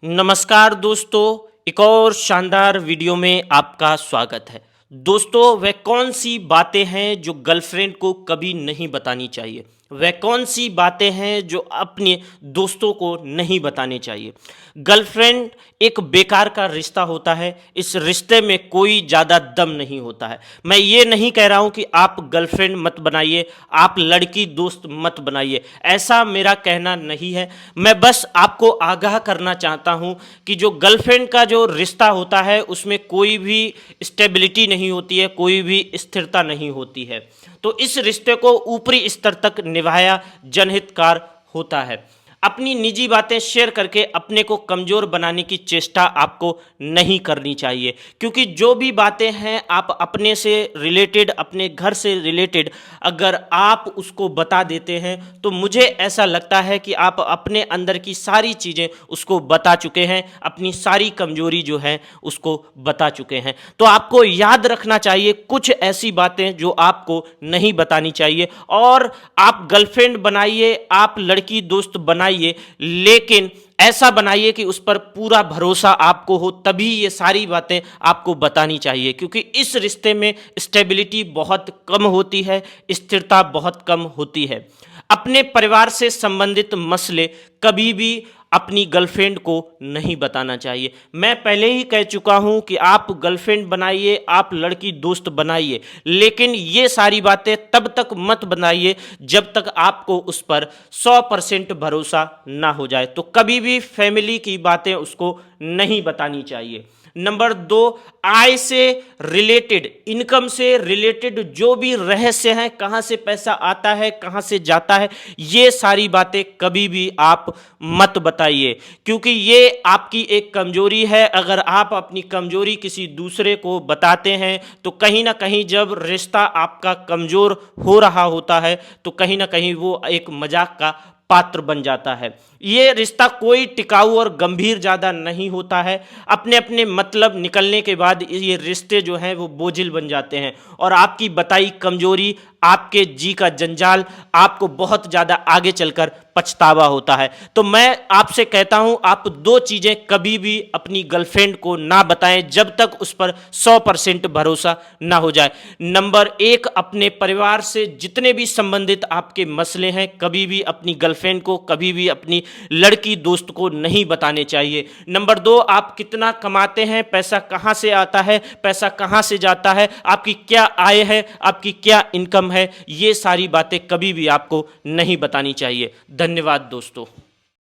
नमस्कार दोस्तों, एक और शानदार वीडियो में आपका स्वागत है। दोस्तों, वह कौन सी बातें हैं जो गर्लफ्रेंड को कभी नहीं बतानी चाहिए? वह कौन सी बातें हैं जो अपने दोस्तों को नहीं बतानी चाहिए? गर्लफ्रेंड एक बेकार का रिश्ता होता है। इस रिश्ते में कोई ज़्यादा दम नहीं होता है। मैं ये नहीं कह रहा हूँ कि आप गर्लफ्रेंड मत बनाइए, आप लड़की दोस्त मत बनाइए, ऐसा मेरा कहना नहीं है। मैं बस आपको आगाह करना चाहता हूँ कि जो गर्लफ्रेंड का जो रिश्ता होता है उसमें कोई भी स्टेबिलिटी नहीं होती है, कोई भी स्थिरता नहीं होती है। तो इस रिश्ते को ऊपरी स्तर तक निभाया जनहितकार होता है। अपनी निजी बातें शेयर करके अपने को कमज़ोर बनाने की चेष्टा आपको नहीं करनी चाहिए, क्योंकि जो भी बातें हैं आप अपने से रिलेटेड, अपने घर से रिलेटेड अगर आप उसको बता देते हैं तो मुझे ऐसा लगता है कि आप अपने अंदर की सारी चीज़ें उसको बता चुके हैं, अपनी सारी कमज़ोरी जो है उसको बता चुके हैं। तो आपको याद रखना चाहिए कुछ ऐसी बातें जो आपको नहीं बतानी चाहिए। और आप गर्लफ्रेंड बनाइए, आप लड़की दोस्त बनाइए, लेकिन ऐसा बनाइए कि उस पर पूरा भरोसा आपको हो, तभी ये सारी बातें आपको बतानी चाहिए। क्योंकि इस रिश्ते में स्टेबिलिटी बहुत कम होती है, स्थिरता बहुत कम होती है। अपने परिवार से संबंधित मसले कभी भी अपनी गर्लफ्रेंड को नहीं बताना चाहिए। मैं पहले ही कह चुका हूं कि आप गर्लफ्रेंड बनाइए, आप लड़की दोस्त बनाइए, लेकिन ये सारी बातें तब तक मत बनाइए जब तक आपको उस पर 100% भरोसा ना हो जाए। तो कभी भी फैमिली की बातें उसको नहीं बतानी चाहिए। नंबर 2, आय से रिलेटेड, इनकम से रिलेटेड जो भी रहस्य हैं, कहाँ से पैसा आता है, कहाँ से जाता है, ये सारी बातें कभी भी आप मत बताइए, क्योंकि ये आपकी एक कमजोरी है। अगर आप अपनी कमजोरी किसी दूसरे को बताते हैं तो कहीं ना कहीं जब रिश्ता आपका कमजोर हो रहा होता है तो कहीं ना कहीं वो एक मजाक का पात्र बन जाता है। ये रिश्ता कोई टिकाऊ और गंभीर ज़्यादा नहीं होता है। अपने अपने मतलब निकलने के बाद ये रिश्ते जो हैं वो बोझिल बन जाते हैं और आपकी बताई कमजोरी, आपके जी का जंजाल आपको बहुत ज़्यादा आगे चलकर पछतावा होता है। तो मैं आपसे कहता हूं, आप दो चीज़ें कभी भी अपनी गर्लफ्रेंड को ना बताएं जब तक उस पर 100% भरोसा ना हो जाए। नंबर 1, अपने परिवार से जितने भी संबंधित आपके मसले हैं कभी भी अपनी गर्लफ्रेंड को, कभी भी अपनी लड़की दोस्त को नहीं बताने चाहिए। नंबर 2, आप कितना कमाते हैं, पैसा कहाँ से आता है, पैसा कहाँ से जाता है, आपकी क्या आय है, आपकी क्या इनकम है, ये सारी बातें कभी भी आपको नहीं बतानी चाहिए। धन्यवाद दोस्तों।